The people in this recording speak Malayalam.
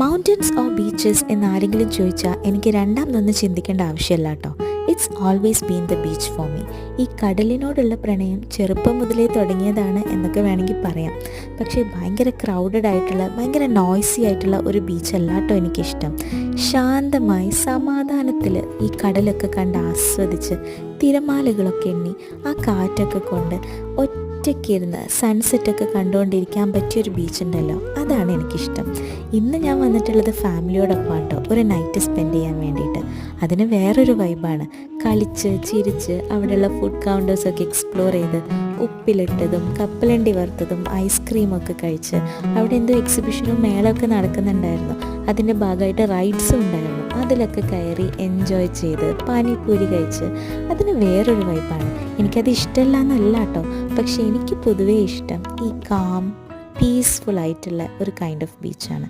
മൗണ്ടൻസ് ഓർ ബീച്ചസ് എന്നാരെങ്കിലും ചോദിച്ചാൽ എനിക്ക് രണ്ടാമതൊന്നും ചിന്തിക്കേണ്ട ആവശ്യമില്ല കേട്ടോ. It's always been the beach for me. ഈ കടലിനോടുള്ള പ്രണയം ചെറുപ്പം മുതലേ തുടങ്ങിയതാണ് എന്നൊക്കെ വേണമെങ്കിൽ പറയാം. പക്ഷേ ഭയങ്കര ക്രൗഡഡ് ആയിട്ടുള്ള, ഭയങ്കര നോയ്സി ആയിട്ടുള്ള ഒരു ബീച്ചല്ല കേട്ടോ എനിക്കിഷ്ടം. ശാന്തമായി സമാധാനത്തിൽ ഈ കടലൊക്കെ കണ്ട് ആസ്വദിച്ച് തിരമാലകളൊക്കെ എണ്ണി ആ കാറ്റൊക്കെ കൊണ്ട് ഒറ്റയ്ക്കിരുന്ന് സൺസെറ്റൊക്കെ കണ്ടുകൊണ്ടിരിക്കാൻ പറ്റിയൊരു ബീച്ചുണ്ടല്ലോ, അതാണ് എനിക്കിഷ്ടം. ഇന്ന് ഞാൻ വന്നിട്ടുള്ളത് ഫാമിലിയോടൊപ്പം കേട്ടോ, ഒരു നൈറ്റ് സ്പെൻഡ് ചെയ്യാൻ വേണ്ടിയിട്ട്. അതിന് വേറൊരു വൈബാണ്. കളിച്ച് ചിരിച്ച് അവിടെയുള്ള ഫുഡ് കൗണ്ടേഴ്സൊക്കെ എക്സ്പ്ലോർ ചെയ്ത് ഉപ്പിലിട്ടതും കപ്പലണ്ടി വറുത്തതും ഐസ്ക്രീമൊക്കെ കഴിച്ച് അവിടെ എന്തോ എക്സിബിഷനും മേളമൊക്കെ നടക്കുന്നുണ്ടായിരുന്നു. അതിൻ്റെ ഭാഗമായിട്ട് റൈഡ്സും ഉണ്ടായിരുന്നു. അതിലൊക്കെ കയറി എൻജോയ് ചെയ്ത് പാനിപ്പൂരി കഴിച്ച് അതിന് വേറൊരു വൈബാണ്. എനിക്കത് ഇഷ്ടമല്ല എന്നല്ല കേട്ടോ, പക്ഷേ എനിക്ക് പൊതുവേ ഇഷ്ടം ഈ കാം പീസ്ഫുൾ ആയിട്ടുള്ള ഒരു കൈൻഡ് ഓഫ് ബീച്ചാണ്.